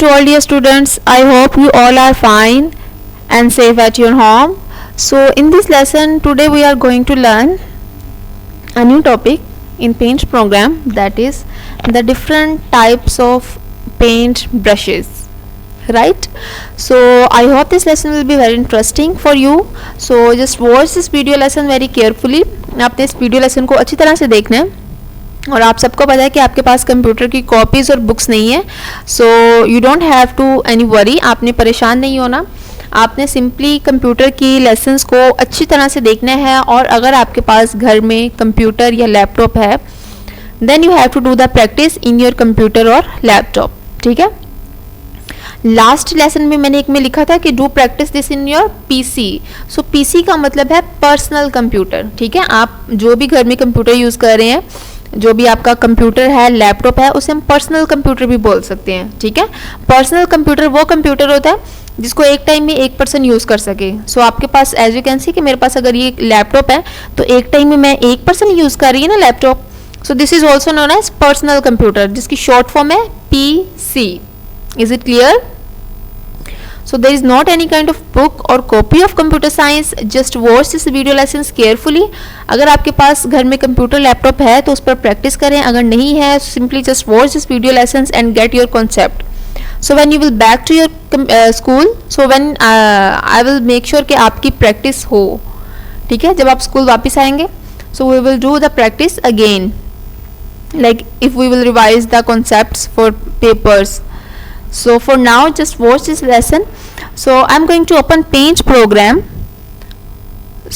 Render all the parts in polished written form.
to all dear students. I hope you all are fine and safe at your home. So in this lesson today we are going to learn a new topic in paint program, that is the different types of paint brushes, right? So I hope this lesson will be very interesting for you. So just watch this video lesson very carefully. आपने इस video lesson को अच्छी तरह से देखना है और आप सबको पता है कि आपके पास कंप्यूटर की कॉपीज़ और बुक्स नहीं है. So you don't have to any worry, आपने परेशान नहीं होना. आपने सिंपली कंप्यूटर की लेसन्स को अच्छी तरह से देखना है. और अगर आपके पास घर में कंप्यूटर या लैपटॉप है then you have to do the practice in your computer और लैपटॉप. ठीक है. लास्ट लेसन में मैंने एक में लिखा था कि do practice this in your PC. So PC का मतलब है पर्सनल कंप्यूटर. ठीक है. आप जो भी घर में कंप्यूटर यूज़ कर रहे हैं, जो भी आपका कंप्यूटर है, लैपटॉप है, उसे हम पर्सनल कंप्यूटर भी बोल सकते हैं. ठीक है. पर्सनल कंप्यूटर वो कंप्यूटर होता है जिसको एक टाइम में एक पर्सन यूज़ कर सके. सो आपके पास एज यू कैन सी कि मेरे पास अगर ये लैपटॉप है तो एक टाइम में मैं एक पर्सन यूज़ कर रही है ना laptop. So this is also known as personal computer, जिसकी शॉर्ट फॉर्म है PC. Is it clear? So there is not any kind of book or copy of computer science. Just watch this video lessons carefully. अगर आपके पास घर में computer laptop है तो उस पर प्रैक्टिस करें. अगर नहीं है simply just watch this video lessons and get your concept. So when you will back to your school, so when I will make sure कि आपकी प्रैक्टिस हो. ठीक है. जब आप स्कूल वापस आएंगे so we will do the practice again, like if we will revise the concepts for papers. So for now just watch this lesson. So I'm going to open paint program.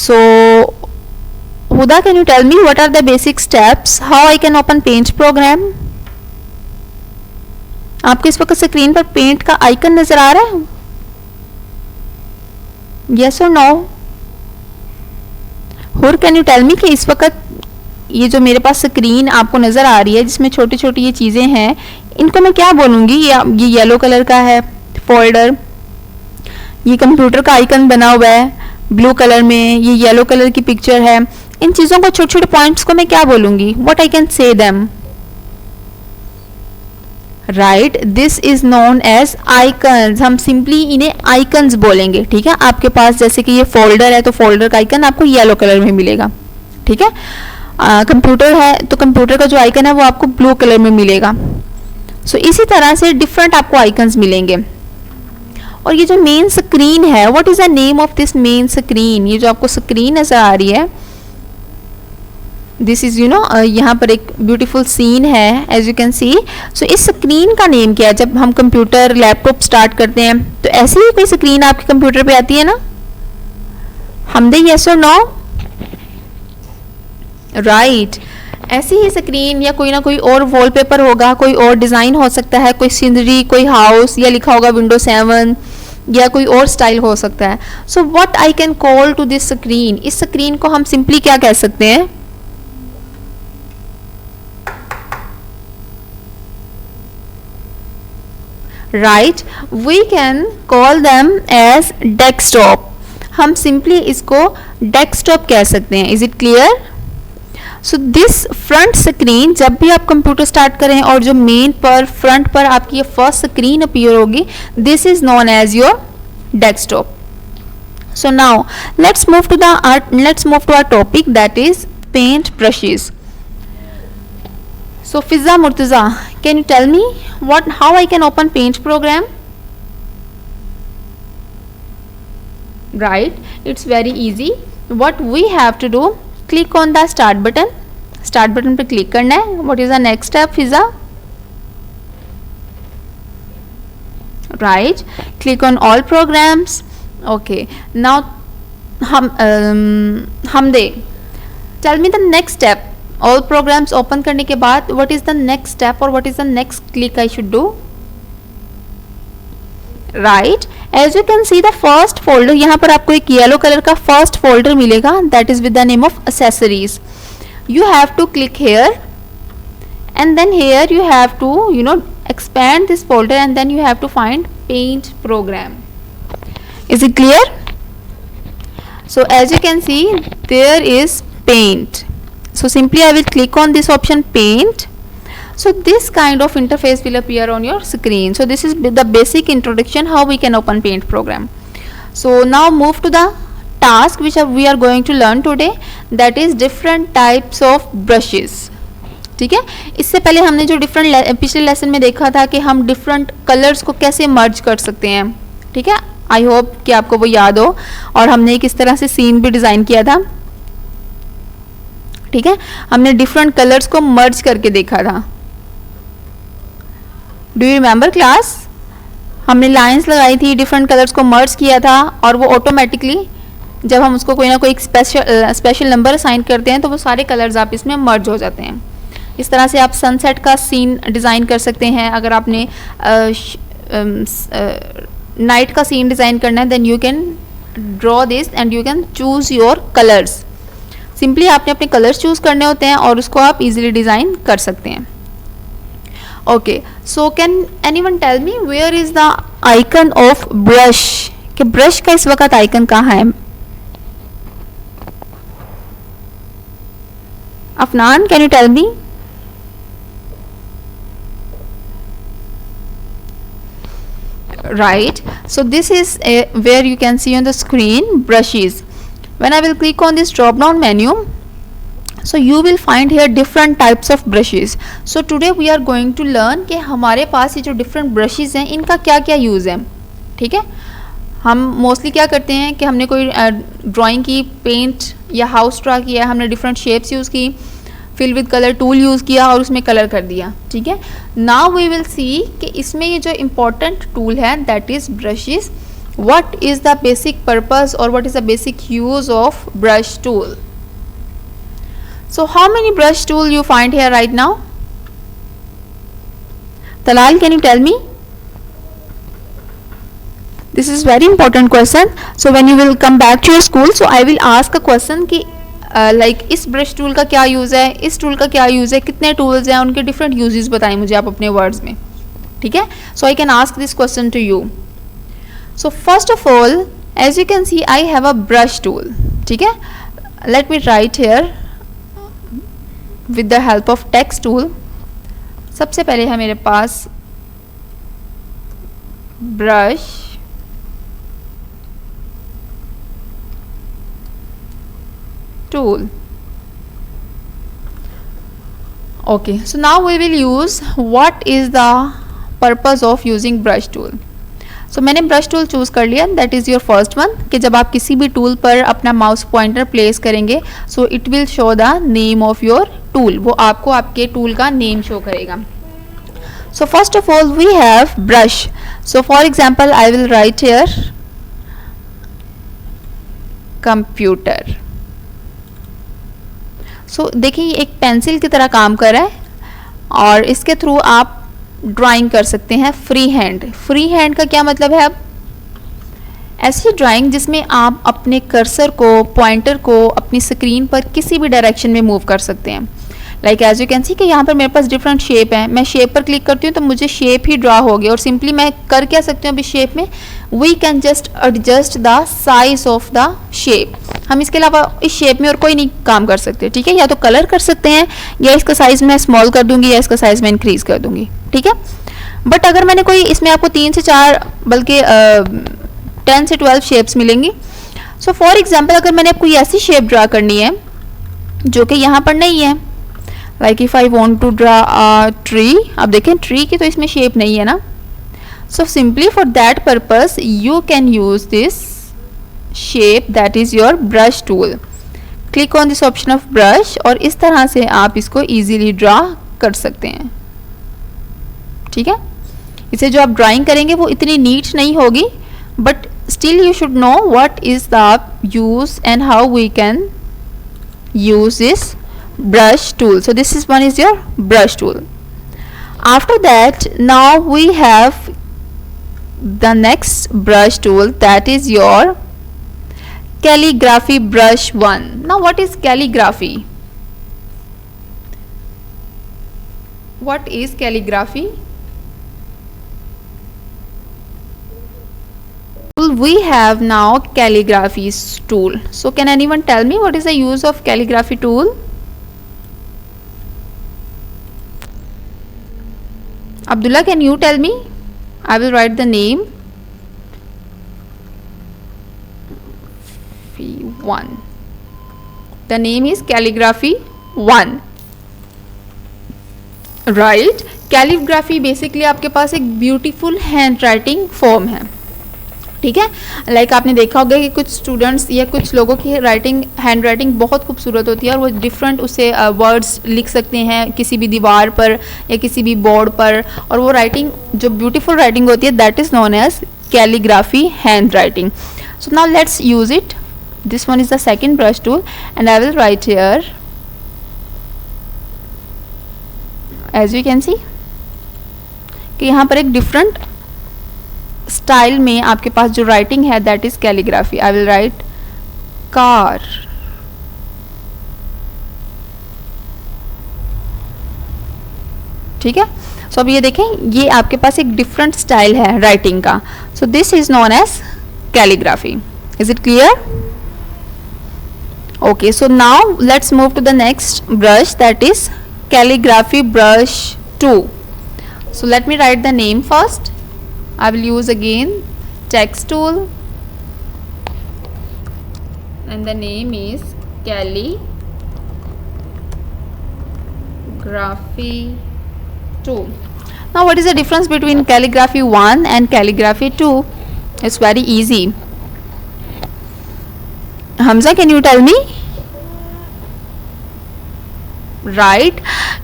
So Huda, can you tell me what are the basic steps how I can open paint program? आपको इस वक्त screen पर paint का icon नजर आ रहा है? Yes or no? Or can you tell me कि इस वक्त ये जो मेरे पास स्क्रीन आपको नज़र आ रही है जिसमें छोटी छोटी ये चीज़ें हैं, इनको मैं क्या बोलूँगी? ये येलो कलर का है फोल्डर, ये कंप्यूटर का आइकन बना हुआ है ब्लू कलर में, ये येलो कलर की पिक्चर है. इन चीज़ों को छोटे छोटे पॉइंट्स को मैं क्या बोलूँगी? What I can say them? Right, this is known as icons. हम सिंपली इन्हें आइकन्स बोलेंगे. ठीक है. आपके पास जैसे कि ये फोल्डर है तो फोल्डर का आइकन आपको येलो कलर में मिलेगा. ठीक है. कंप्यूटर है तो कंप्यूटर का जो आइकन है वो आपको ब्लू कलर में मिलेगा. सो इसी तरह से डिफरेंट आपको आइकन्स मिलेंगे. और ये जो मेन स्क्रीन है, what is the name of this main screen? ये जो आपको स्क्रीन नजर आ रही है, दिस इज यू नो, यहाँ पर एक ब्यूटीफुल सीन है एज यू कैन सी. सो इस स्क्रीन का नेम क्या है? जब हम कंप्यूटर लैपटॉप स्टार्ट करते हैं तो ऐसी ही कोई स्क्रीन आपके कंप्यूटर पे आती है ना? हमदे यस और नो? राइट. ऐसी ही स्क्रीन या कोई ना कोई और वॉलपेपर होगा, कोई और डिज़ाइन हो सकता है, कोई सीनरी, कोई हाउस, या लिखा होगा विंडो 7 या कोई और स्टाइल हो सकता है. So what I can call to this screen? इस स्क्रीन को हम सिंपली क्या कह सकते हैं? Right, we can call them as desktop. हम सिंपली इसको डेस्कटॉप कह सकते हैं. Is it clear? So this front screen, जब भी आप कंप्यूटर स्टार्ट करें और जो मेन पर फ्रंट पर आपकी ये फर्स्ट स्क्रीन अपीयर होगी, this is known as your desktop. So now let's move to our topic, that is paint brushes. So Fiza Murtaza, can you tell me how I can open paint program? Right, it's very easy. What we have to do, click on the start button. Start button पर click करना है. What is the next step Fiza? Right, click on all programs. Okay, now Hamde, tell me the next step. All programs open करने के बाद what is the next step और what is the next click I should do? Right, as you can see the first folder, यहाँ पर आपको एक yellow colour का first folder मिलेगा, that is with the name of accessories. You have to click here and then here you have to expand this folder and then you have to find paint program. Is it clear? So as you can see there is paint. So simply I will click on this option paint. So this kind of interface will appear on your screen. So this is the basic introduction how we can open Paint program. So now move to the task which we are going to learn today, that is different types of brushes. ठीक है, इससे पहले हमने जो different पिछले lesson में देखा था कि हम डिफरेंट कलर्स को कैसे मर्ज कर सकते हैं. ठीक है, आई होप कि आपको वो याद हो. और हमने एक इस तरह से सीन भी डिज़ाइन किया था. ठीक है, हमने डिफरेंट कलर्स को मर्ज करके देखा था. Do you remember class? हमने लाइंस लगाई थी, डिफरेंट कलर्स को मर्ज किया था और वो ऑटोमेटिकली जब हम उसको कोई ना कोई स्पेशल नंबर असाइन करते हैं तो वो सारे कलर्स आप इसमें मर्ज हो जाते हैं. इस तरह से आप सनसेट का सीन डिज़ाइन कर सकते हैं. अगर आपने नाइट का सीन डिज़ाइन करना है then you can draw this and you can choose your colours. Simply आपने अपने कलर्स चूज़ करने होते हैं और उसको आप इजीली डिज़ाइन कर सकते हैं. Okay, so can anyone tell me where is the icon of brush? कि ब्रश का इस वक्त आइकन कहाँ है? Afnan, can you tell me? Right, so this is where you can see on the screen brushes. When I will click on this drop down menu, so you will find here different types of brushes. So today we are going to learn कि हमारे पास ये जो different brushes हैं इनका क्या क्या use है. ठीक है, हम मोस्टली क्या करते हैं कि हमने कोई ड्राइंग की, पेंट या हाउस ड्रा किया, हमने डिफरेंट शेप्स यूज़ की, fill with colour tool use किया और उसमें कलर कर दिया. ठीक है, नाउ वी विल सी कि इसमें ये जो इम्पोर्टेंट टूल है that is brushes. What is the basic purpose और what is the basic use of brush tool? So how many brush tool you find here right now? Talal, can you tell me? This is very important question. So when you will come back to your school, so I will ask a question कि like इस brush tool का क्या use है, इस tool का क्या use है, कितने टूल्स हैं, उनके डिफरेंट यूजेस बताएं मुझे आप अपने वर्ड्स में. ठीक है, so I can ask this question to you. So first of all as you can see I have a brush tool. ठीक है, let me write here with the help of text tool. सबसे पहले है मेरे पास brush tool. Okay, so now we will use what is the purpose of using brush tool. So मैंने brush tool choose कर लिया, that is your first one, कि जब आप किसी भी टूल पर अपना माउस पॉइंटर प्लेस करेंगे so it will show the name of your tool. वो आपको आपके टूल का नेम शो करेगा. So first of all we have brush. So for example I will write here computer. सो देखिए ये एक पेंसिल की तरह काम कर रहा है और इसके थ्रू आप ड्राइंग कर सकते हैं फ्री हैंड. फ्री हैंड का क्या मतलब है? अब ऐसी ड्राइंग जिसमें आप अपने कर्सर को, पॉइंटर को अपनी स्क्रीन पर किसी भी डायरेक्शन में मूव कर सकते हैं. Like as you can see कि यहाँ पर मेरे पास डिफरेंट शेप है. मैं शेप पर क्लिक करती हूँ तो मुझे शेप ही ड्रा हो गया और सिंपली मैं कर क्या सकती हूँ अभी शेप में, we can just adjust the size of the shape. हम इसके अलावा इस शेप में और कोई नहीं काम कर सकते. ठीक है, या तो कलर कर सकते हैं या इसका साइज मैं स्मॉल कर दूंगी या इसका साइज मैं इंक्रीज कर दूंगी. ठीक है, बट अगर मैंने कोई इसमें आपको 3 से 4 बल्कि 10 से 12 शेप्स मिलेंगी. सो फॉर एग्जाम्पल अगर मैंने कोई ऐसी शेप ड्रा करनी है जो कि यहाँ पर नहीं है, like if I want to draw a tree. अब देखें ट्री की तो इसमें शेप नहीं है ना. So simply for that purpose you can use this shape that is your brush tool. Click on this option of brush और इस तरह से आप इसको easily draw कर सकते हैं. ठीक है, इसे जो आप ड्राइंग करेंगे वो इतनी नीट नहीं होगी but still you should know what is the use and how we can use this brush tool. So this is one is your brush tool. After that now we have the next brush tool that is your calligraphy brush 1. Now what is calligraphy? What is calligraphy? We have now calligraphy tool. So can anyone tell me what is the use of calligraphy tool? Abdullah, can you tell me? I will write the name. 1. The name is calligraphy 1. Right. Calligraphy basically आपके पास एक beautiful hand writing form है. ठीक है. Like आपने देखा होगा कि कुछ स्टूडेंट्स या कुछ लोगों की राइटिंग हैंड राइटिंग बहुत खूबसूरत होती है और वो डिफरेंट उससे वर्ड्स लिख सकते हैं किसी भी दीवार पर या किसी भी बोर्ड पर, और वो राइटिंग जो ब्यूटीफुल राइटिंग होती है that is known as calligraphy hand writing. So now let's use it. This one is the second brush tool and I will write here as you can see कि यहाँ पर एक different style में आपके पास जो writing है that is calligraphy. I will right car. ठीक है. सो अब ये देखें, ये आपके पास एक डिफरेंट स्टाइल है राइटिंग का. So this is known as calligraphy. Is it clear? Okay. So now let's move to the next brush that is calligraphy brush 2. So let me write the name first. I will use again text tool and the name is calligraphy 2. Now what is the difference between calligraphy 1 and calligraphy 2? It's very easy. Hamza, can you tell me? Right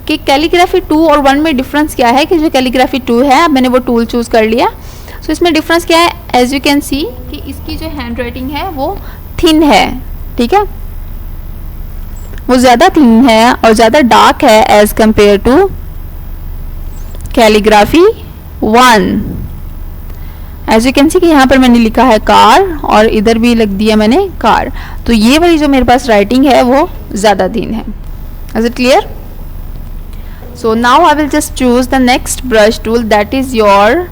कि calligraphy 2 और 1 में difference क्या है. कि जो calligraphy 2 है, अब मैंने वो टूल चूज़ कर लिया. सो इसमें डिफरेंस क्या है? एज यू कैन सी कि इसकी जो हैंड राइटिंग है वो थिन है. ठीक है, वो ज़्यादा थिन है और ज़्यादा डार्क है as compare to calligraphy 1. As you can see कि यहाँ पर मैंने लिखा है कार और इधर भी लिख दिया मैंने कार. तो ये वाली जो मेरे पास राइटिंग है वो ज़्यादा थिन है. Is it clear? So now I will just choose the next brush tool that is your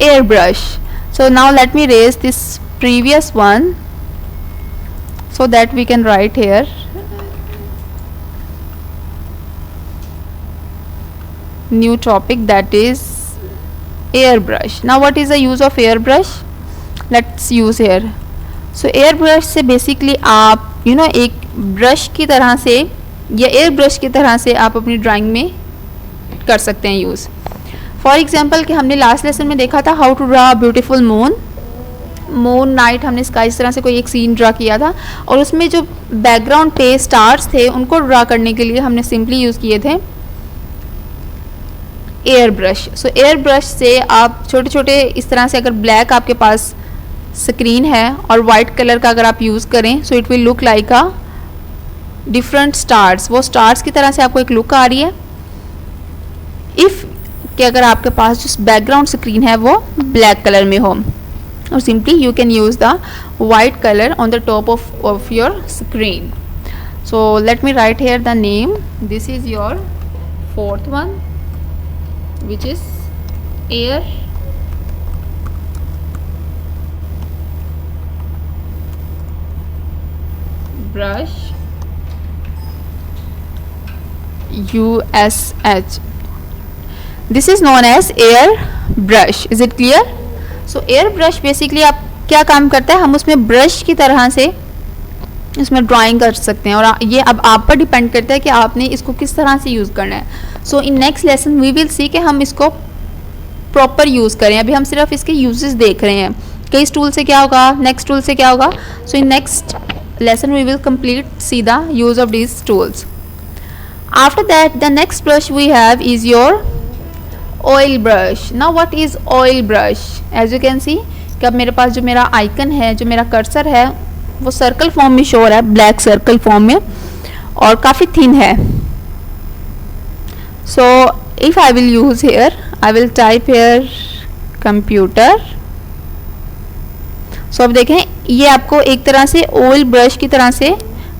airbrush. So now let me erase this previous one so that we can write here new topic that is airbrush. Now what is the use of airbrush? Let's use here. So airbrush से basically आप एक brush की तरह से या air brush की तरह से आप अपनी ड्राइंग में कर सकते हैं यूज़. फॉर एग्जांपल कि हमने लास्ट लेसन में देखा था how to draw beautiful moon night. हमने इसका इस तरह से कोई एक सीन ड्रा किया था और उसमें जो बैकग्राउंड थे, स्टार्स थे, उनको ड्रा करने के लिए हमने सिंपली यूज़ किए थे एयर ब्रश. सो एयर ब्रश से आप छोटे छोटे इस तरह से, अगर ब्लैक आपके पास स्क्रीन है और वाइट कलर का अगर आप यूज़ करें so it will look like a different stars. वो स्टार्स की तरह से आपको एक लुक आ रही है इफ़ कि अगर आपके पास जो बैकग्राउंड स्क्रीन है वो ब्लैक कलर में हो, और simply you can use the white colour on the top of your screen. So let me write here the name. This is your fourth one which is air brush USH. This is known as air brush. Is it clear? So air brush basically आप क्या काम करता है, हम उसमें brush की तरह से इसमें ड्राइंग कर सकते हैं और ये अब आप पर डिपेंड करता है कि आपने इसको किस तरह से यूज़ करना है. So in next lesson we will see कि हम इसको प्रॉपर यूज़ करें. अभी हम सिर्फ इसके यूजेस देख रहे हैं कि इस टूल से क्या होगा, नेक्स्ट टूल से क्या होगा. So in next lesson we will complete see the use of these tools. After that the next brush we have is your oil brush. Now what is oil brush? As you can see कि अब मेरे पास जो मेरा icon है, जो मेरा cursor है वो सर्कल फॉर्म में शो हो रहा है, ब्लैक सर्कल फॉर्म में और काफ़ी थिन है. So if I will use here I will type here computer. सो अब देखें ये आपको एक तरह से ऑयल ब्रश की तरह से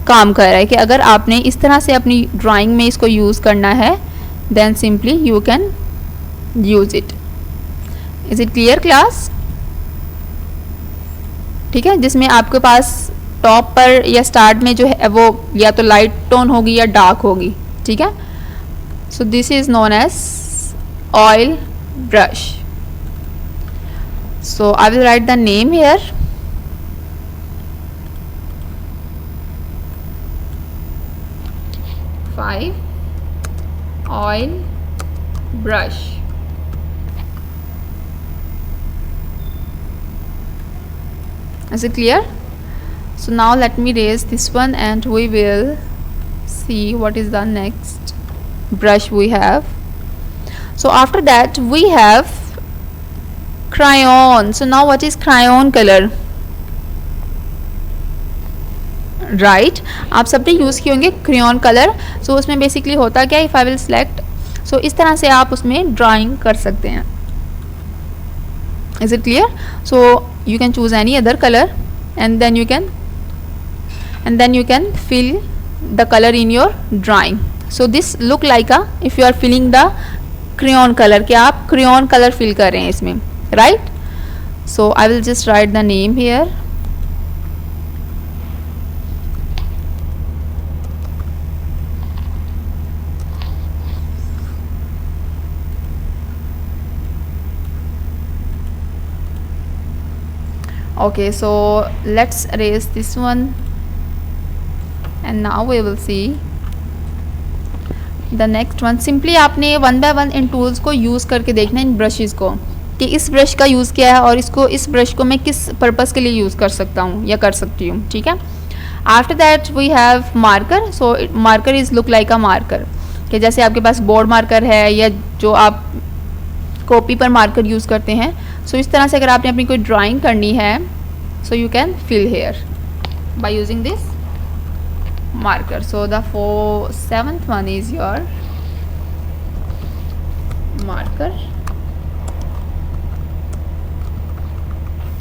काम कर रहा है कि अगर आपने इस तरह से अपनी ड्राइंग में इसको यूज़ करना है then simply you can use it. Is it clear class? ठीक है, जिसमें आपके पास टॉप पर या स्टार्ट में जो है वो या तो लाइट टोन होगी या डार्क होगी. ठीक है, so this is known as oil brush. So I will write the name here. Five oil brush. Is it clear? So now let me erase this one and we will see what is the next brush we have. So after that we have crayon. So now what is crayon color? Right आप सबने use किए होंगे crayon colour. सो उसमें basically होता क्या है, if I will select, सो इस तरह से आप उसमें ड्राइंग कर सकते हैं. Is it clear? So you can choose any other color and then you can fill the color in your drawing. So this look like a, if you are filling the crayon color, कि आप crayon color fill कर रहे हैं इसमें, right? So I will just write the name here. Okay, so let's erase this one and now we will see the next one. Simply आपने one by one in tools को use करके देखना है, इन brushes को, कि इस brush का use किया है और इस ब्रश को मैं किस पर्पज़ के लिए यूज़ कर सकता हूँ या कर सकती हूँ. ठीक है. After that we have marker. So marker is look like a marker, कि जैसे आपके पास बोर्ड मार्कर है या जो आप कॉपी पर मार्कर यूज़ करते हैं. सो इस तरह से अगर आपने अपनी कोई ड्राइंग करनी है, so you can fill here by using this marker. So the seventh one is your marker.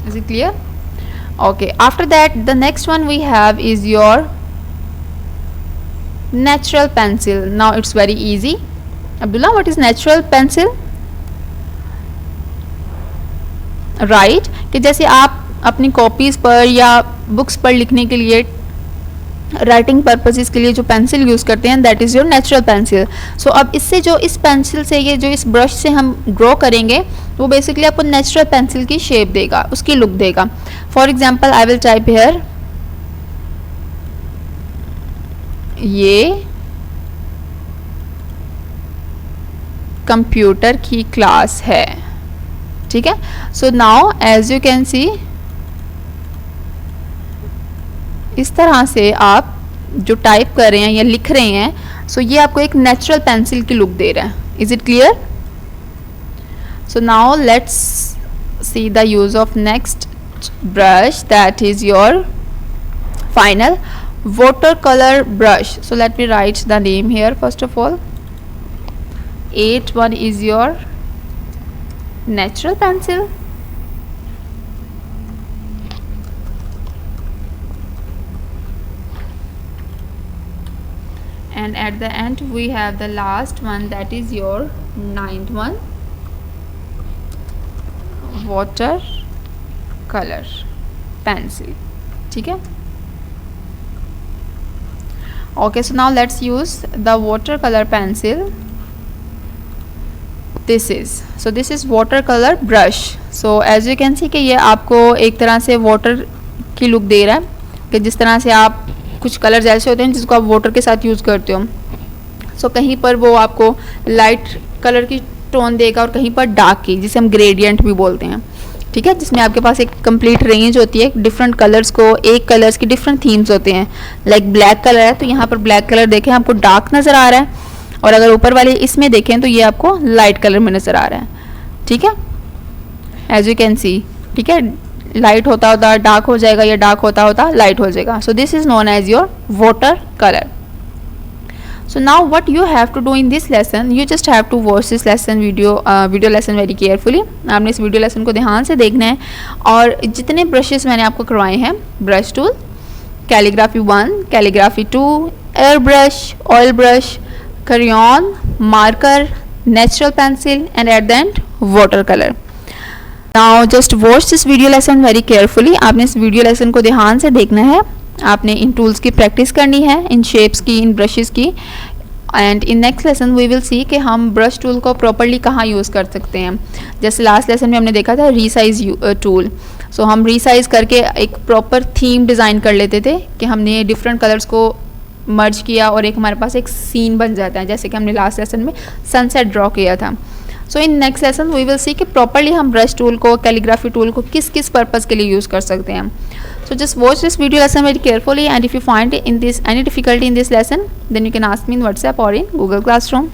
Is it clear? Okay, after that the next one we have is your natural pencil. Now it's very easy. Abdullah, what is natural pencil? Right, कि जैसे आप अपनी copies पर या books पर लिखने के लिए, राइटिंग पर्पसेस के लिए जो पेंसिल यूज़ करते हैं, that is your natural pencil. So अब इससे जो इस पेंसिल से, ये जो इस ब्रश से हम ड्रॉ करेंगे, वो बेसिकली आपको नेचुरल पेंसिल की शेप देगा, उसकी लुक देगा. For example I will type here, ये कंप्यूटर की क्लास है. ठीक है. So now as you can see, इस तरह से आप जो टाइप कर रहे हैं या लिख रहे हैं, सो ये आपको एक नेचुरल पेंसिल की लुक दे रहा है. Is it clear? So now let's see the use of next brush, that is your final water colour brush. So let me right the name here. First of all, 8th one is your natural pencil. And at the end we have the last one, that is your 9th one, water color pencil. ठीक है. Okay, so now let's use the water color pencil. This is water color brush. So as you can see कि ये आपको एक तरह से water की look दे रहा है, कि जिस तरह से आप कुछ कलर्स ऐसे होते हैं जिसको आप वाटर के साथ यूज़ करते हो. सो कहीं पर वो आपको लाइट कलर की टोन देगा और कहीं पर डार्क की, जिसे हम ग्रेडियंट भी बोलते हैं. ठीक है. जिसमें आपके पास एक कंप्लीट रेंज होती है, डिफरेंट कलर्स को, एक कलर्स की डिफरेंट थीम्स होते हैं. लाइक ब्लैक कलर है तो यहाँ पर ब्लैक कलर देखें आपको डार्क नज़र आ रहा है, और अगर ऊपर वाले इसमें देखें तो ये आपको लाइट कलर में नज़र आ रहा है. ठीक है. As you can see. ठीक है. लाइट होता होता डार्क हो जाएगा या डार्क होता होता लाइट हो जाएगा. So this is known as your water colour. So now what you have to do in this lesson, you just have to watch this lesson video lesson very carefully. आपने इस video lesson को ध्यान से देखना है, और जितने brushes मैंने आपको करवाए हैं, brush tool, calligraphy 1, calligraphy 2, air brush, oil brush, crayon, marker, natural pencil, and at the end water color. Now just watch this video lesson very carefully. आपने इस वीडियो लेसन को ध्यान से देखना है. आपने इन टूल्स की प्रैक्टिस करनी है, इन शेप्स की, इन ब्रशेस की. And in next lesson we will see कि हम ब्रश टूल को प्रॉपरली कहाँ यूज़ कर सकते हैं. जैसे लास्ट लेसन में हमने देखा था रीसाइज टूल. सो हम रीसाइज करके एक प्रॉपर थीम डिज़ाइन कर लेते थे कि हमने डिफरेंट कलर्स को मर्ज किया और एक हमारे पास एक सीन बन जाता है, जैसे कि हमने लास्ट लेसन में सनसेट ड्रॉ किया था. So in next lesson we will see कि प्रॉपरली हम ब्रश टूल को, कैलीग्राफी टूल को किस किस पर्पज़ के लिए यूज़ कर सकते हैं. So just watch this video lesson very carefully, and if you find in this any difficulty in this lesson, then you can ask me in WhatsApp or in Google Classroom.